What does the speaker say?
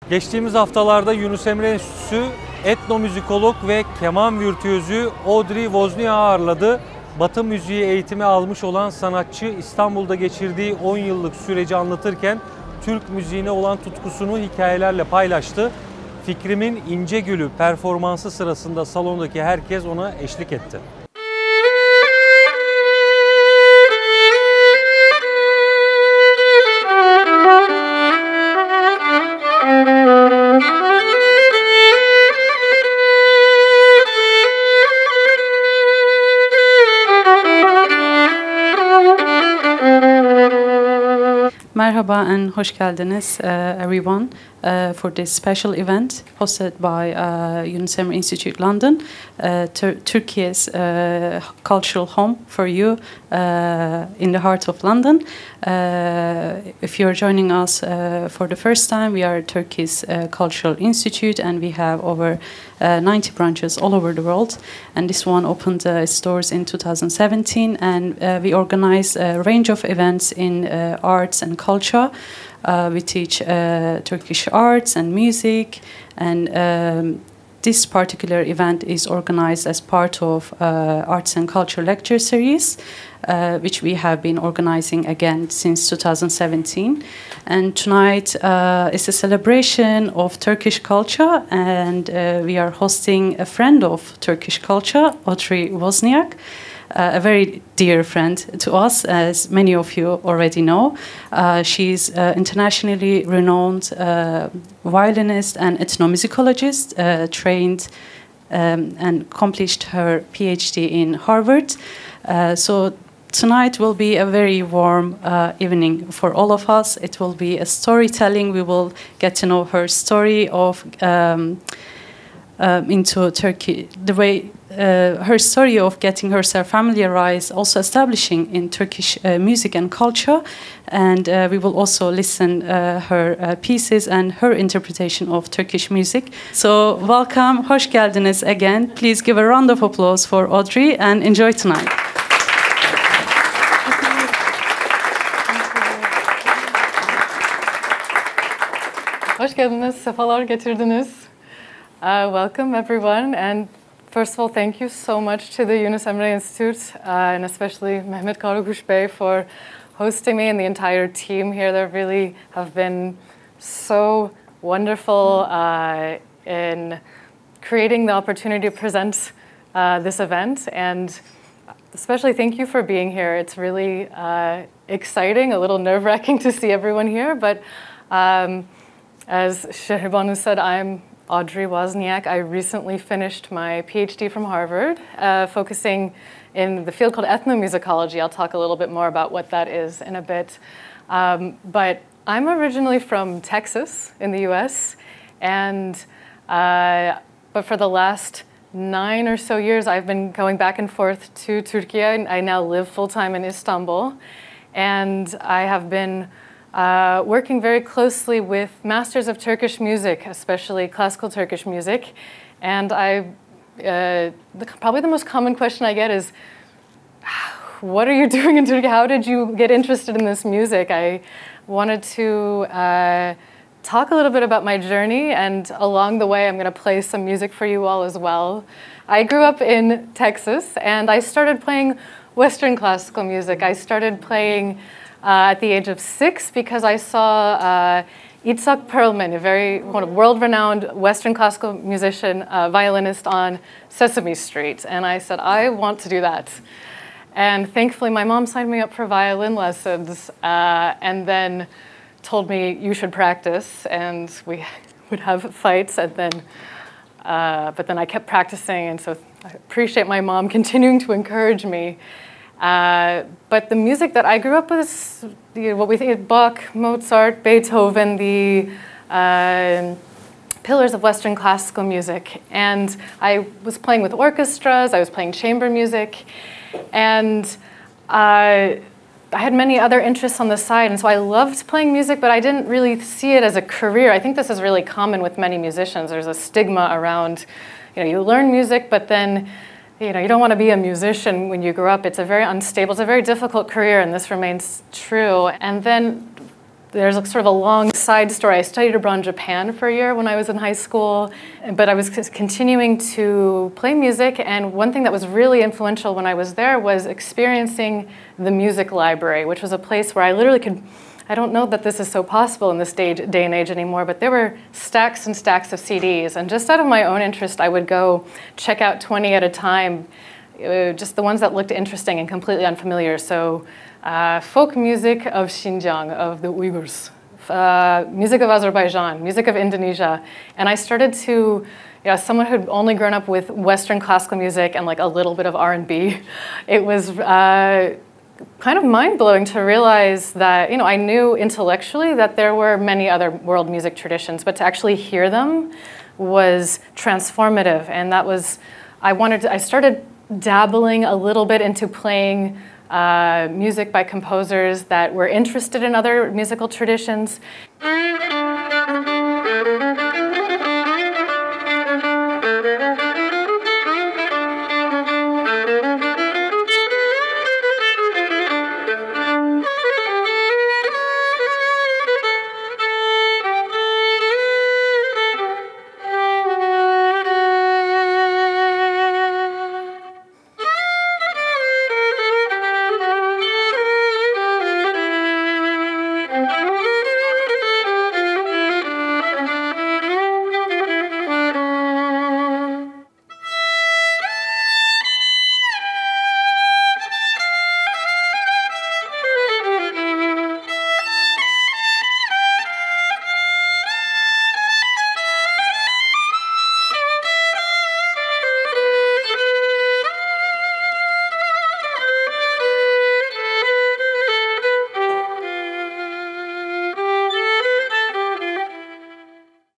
Geçtiğimiz haftalarda Yunus Emre Enstitüsü etnomüzikolog ve keman virtüözü Audrey Wozniak'ı ağırladı. Batı müziği eğitimi almış olan sanatçı İstanbul'da geçirdiği 10 yıllık süreci anlatırken Türk müziğine olan tutkusunu hikayelerle paylaştı. Fikrimin İnce Gülü performansı sırasında salondaki herkes ona eşlik etti. Merhaba and hoş geldiniz everyone for this special event hosted by Yunus Emre Institute London, Turkey's cultural home for you in the heart of London. If you're joining us for the first time, we are Turkey's cultural institute and we have over 90 branches all over the world, and this one opened its doors in 2017, and we organize a range of events in arts and culture. We teach Turkish arts and music, and this particular event is organized as part of Arts and Culture Lecture Series, which we have been organizing again since 2017. And tonight is a celebration of Turkish culture, and we are hosting a friend of Turkish culture, Audrey Wozniak, a very dear friend to us, as many of you already know. She's internationally renowned violinist and ethnomusicologist, trained and accomplished her PhD in Harvard. So tonight will be a very warm evening for all of us. It will be a storytelling. We will get to know her story of into Turkey, the way her story of getting herself familiarized, also establishing in Turkish music and culture, and we will also listen her pieces and her interpretation of Turkish music. So welcome, hoş geldiniz again. Please give a round of applause for Audrey and enjoy tonight. Hoş geldiniz, sefalar getirdiniz. Welcome everyone, and first of all, thank you so much to the Yunus Emre Institute, and especially Mehmet Karakuş Bey for hosting me, and the entire team here that really have been so wonderful in creating the opportunity to present this event, and especially thank you for being here. It's really exciting, a little nerve-wracking to see everyone here, but as Şehrbanu said, I'm Audrey Wozniak. I recently finished my PhD from Harvard, focusing in the field called ethnomusicology. I'll talk a little bit more about what that is in a bit. But I'm originally from Texas in the US, and but for the last 9 or so years, I've been going back and forth to Turkey. I now live full-time in Istanbul, and I have been working very closely with masters of Turkish music, especially classical Turkish music. And probably the most common question I get is, what are you doing in Turkey? How did you get interested in this music? I wanted to talk a little bit about my journey, and along the way I'm going to play some music for you all as well. I grew up in Texas, and I started playing Western classical music. I started playing at the age of 6 because I saw Itzhak Perlman, a very world-renowned Western classical musician, violinist on Sesame Street. And I said, I want to do that. And thankfully, my mom signed me up for violin lessons and then told me, you should practice. And we would have fights. And then, but then I kept practicing. And so I appreciate my mom continuing to encourage me. But the music that I grew up with is what we think of Bach, Mozart, Beethoven, the pillars of Western classical music. And I was playing with orchestras, I was playing chamber music, and I had many other interests on the side, and so I loved playing music, but I didn't really see it as a career. I think this is really common with many musicians. There's a stigma around, you learn music, but then you don't want to be a musician when you grow up. It's a very unstable, it's a very difficult career, and this remains true. And then there's sort of a long side story. I studied abroad in Japan for a year when I was in high school, but I was continuing to play music, and one thing that was really influential when I was there was experiencing the music library, which was a place where I literally could, I don't know that this is so possible in this day and age anymore, but there were stacks and stacks of CDs, and just out of my own interest, I would go check out 20 at a time, just the ones that looked interesting and completely unfamiliar. So folk music of Xinjiang, of the Uyghurs, music of Azerbaijan, music of Indonesia. And I started to, as someone who'd only grown up with Western classical music and like a little bit of R&B, it was kind of mind-blowing to realize that, I knew intellectually that there were many other world music traditions, but to actually hear them was transformative. And that was, I started dabbling a little bit into playing music by composers that were interested in other musical traditions.